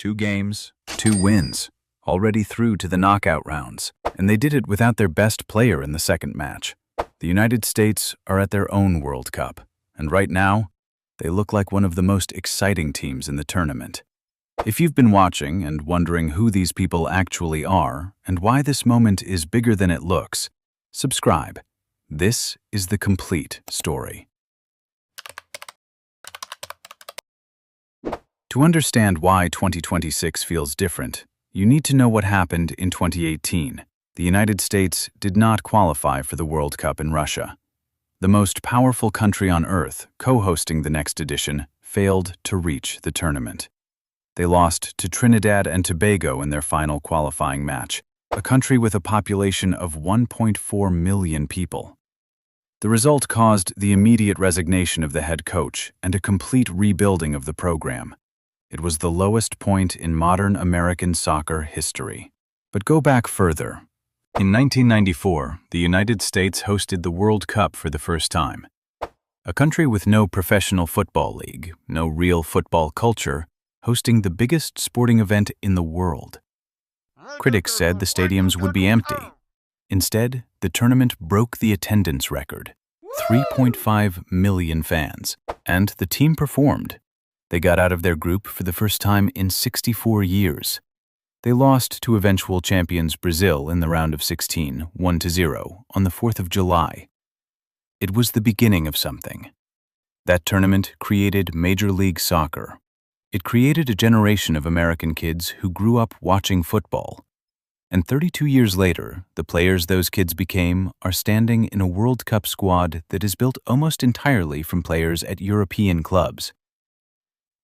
2 games, 2 wins, already through to the knockout rounds. And they did it without their best player in the second match. The United States are at their own World Cup, and right now, they look like one of the most exciting teams in the tournament. If you've been watching and wondering who these people actually are and why this moment is bigger than it looks, subscribe. This is the complete story. To understand why 2026 feels different, you need to know what happened in 2018. The United States did not qualify for the World Cup in Russia. The most powerful country on Earth, co-hosting the next edition, failed to reach the tournament. They lost to Trinidad and Tobago in their final qualifying match, a country with a population of 1.4 million people. The result caused the immediate resignation of the head coach and a complete rebuilding of the program. It was the lowest point in modern American soccer history. But go back further. In 1994, the United States hosted the World Cup for the first time. A country with no professional football league, no real football culture, hosting the biggest sporting event in the world. Critics said the stadiums would be empty. Instead, the tournament broke the attendance record, 3.5 million fans, and the team performed. They got out of their group for the first time in 64 years. They lost to eventual champions Brazil in the round of 16, 1-0, on the 4th of July. It was the beginning of something. That tournament created Major League Soccer. It created a generation of American kids who grew up watching football. And 32 years later, the players those kids became are standing in a World Cup squad that is built almost entirely from players at European clubs.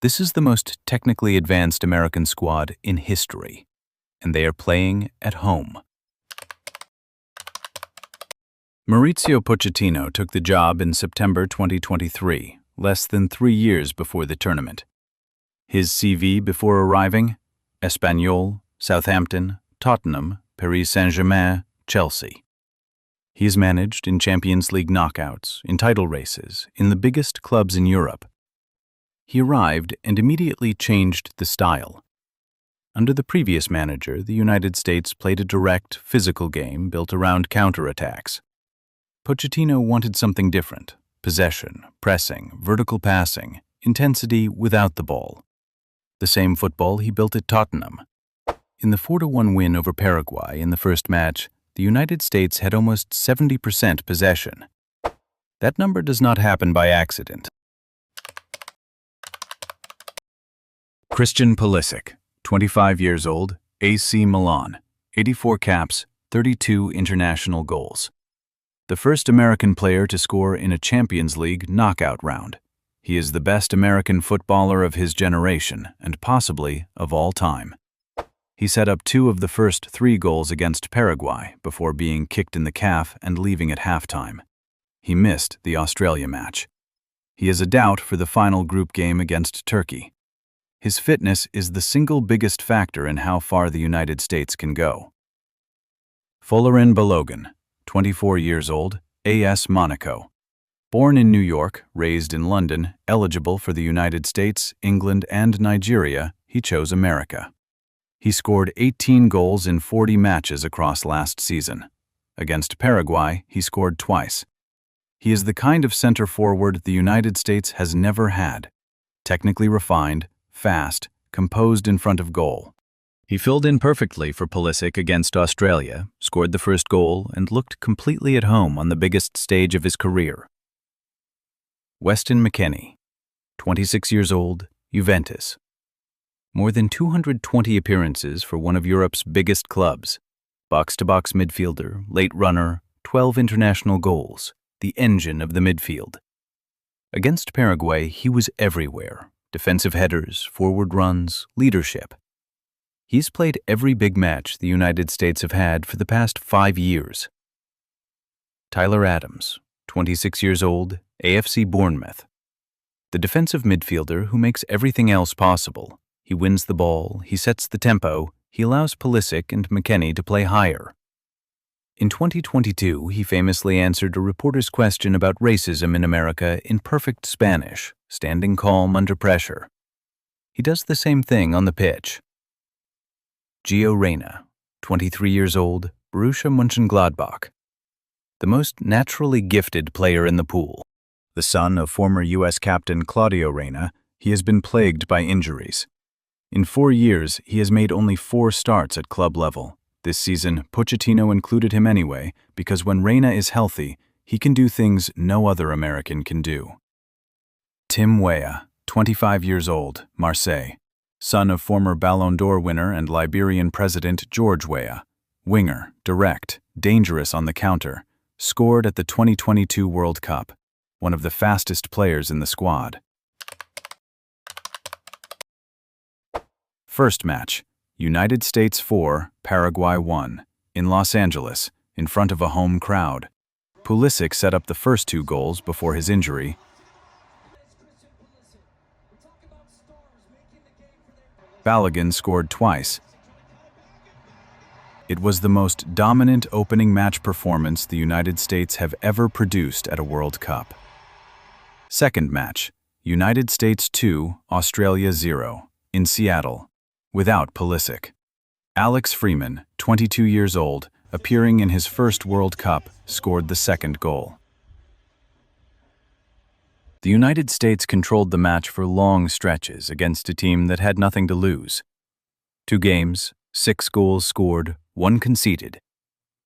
This is the most technically advanced American squad in history, and they are playing at home. Mauricio Pochettino took the job in September 2023, less than 3 years before the tournament. His CV before arriving: Espanyol, Southampton, Tottenham, Paris Saint-Germain, Chelsea. He has managed in Champions League knockouts, in title races, in the biggest clubs in Europe. He arrived and immediately changed the style. Under the previous manager, the United States played a direct, physical game built around counterattacks. Pochettino wanted something different: possession, pressing, vertical passing, intensity without the ball. The same football he built at Tottenham. In the 4-1 win over Paraguay in the first match, the United States had almost 70% possession. That number does not happen by accident. Christian Pulisic, 25 years old, AC Milan, 84 caps, 32 international goals. The first American player to score in a Champions League knockout round. He is the best American footballer of his generation and possibly of all time. He set up 2 of the first 3 goals against Paraguay before being kicked in the calf and leaving at halftime. He missed the Australia match. He is a doubt for the final group game against Turkey. His fitness is the single biggest factor in how far the United States can go. Folarin Balogun, 24 years old, AS Monaco. Born in New York, raised in London, eligible for the United States, England, and Nigeria, he chose America. He scored 18 goals in 40 matches across last season. Against Paraguay, he scored twice. He is the kind of center forward the United States has never had. Technically refined, fast, composed in front of goal. He filled in perfectly for Pulisic against Australia, scored the first goal, and looked completely at home on the biggest stage of his career. Weston McKennie, 26 years old, Juventus. More than 220 appearances for one of Europe's biggest clubs. Box-to-box midfielder, late runner, 12 international goals, the engine of the midfield. Against Paraguay, he was everywhere. Defensive headers, forward runs, leadership. He's played every big match the United States have had for the past 5 years. Tyler Adams, 26 years old, AFC Bournemouth. The defensive midfielder who makes everything else possible. He wins the ball, he sets the tempo, he allows Pulisic and McKennie to play higher. In 2022, he famously answered a reporter's question about racism in America in perfect Spanish, standing calm under pressure. He does the same thing on the pitch. Gio Reyna, 23 years old, Borussia Mönchengladbach. The most naturally gifted player in the pool. The son of former U.S. captain Claudio Reyna, he has been plagued by injuries. In 4 years, he has made only 4 starts at club level. This season, Pochettino included him anyway because when Reyna is healthy, he can do things no other American can do. Tim Weah, 25 years old, Marseille. Son of former Ballon d'Or winner and Liberian president George Weah. Winger, direct, dangerous on the counter. Scored at the 2022 World Cup. One of the fastest players in the squad. First match, United States 4, Paraguay 1, in Los Angeles, in front of a home crowd. Pulisic set up the first 2 goals before his injury. Balogun scored twice. It was the most dominant opening match performance the United States have ever produced at a World Cup. Second match, United States 2, Australia 0, in Seattle, without Pulisic. Alex Freeman, 22 years old, appearing in his first World Cup, scored the second goal. The United States controlled the match for long stretches against a team that had nothing to lose. 2 games, 6 goals scored, 1 conceded.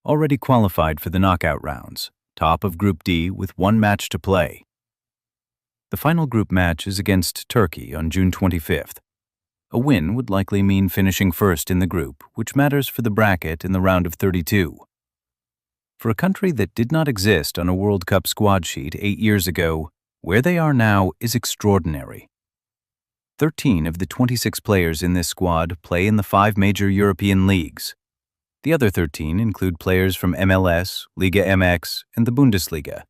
Already qualified for the knockout rounds, top of Group D with 1 match to play. The final group match is against Turkey on June 25th. A win would likely mean finishing first in the group, which matters for the bracket in the round of 32. For a country that did not exist on a World Cup squad sheet 8 years ago, where they are now is extraordinary. 13 of the 26 players in this squad play in the 5 major European leagues. The other 13 include players from MLS, Liga MX, and the Bundesliga.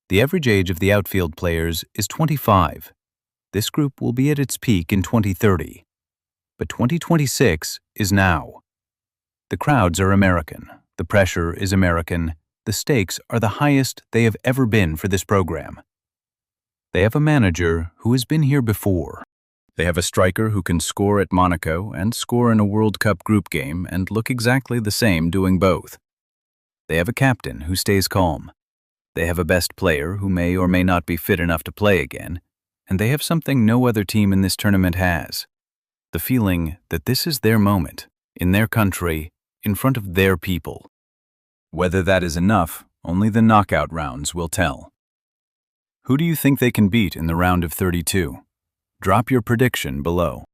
The average age of the outfield players is 25. This group will be at its peak in 2030. But 2026 is now. The crowds are American. The pressure is American. The stakes are the highest they have ever been for this program. They have a manager who has been here before. They have a striker who can score at Monaco and score in a World Cup group game and look exactly the same doing both. They have a captain who stays calm. They have a best player who may or may not be fit enough to play again, and they have something no other team in this tournament has. The feeling that this is their moment, in their country, in front of their people. Whether that is enough, only the knockout rounds will tell. Who do you think they can beat in the round of 32? Drop your prediction below.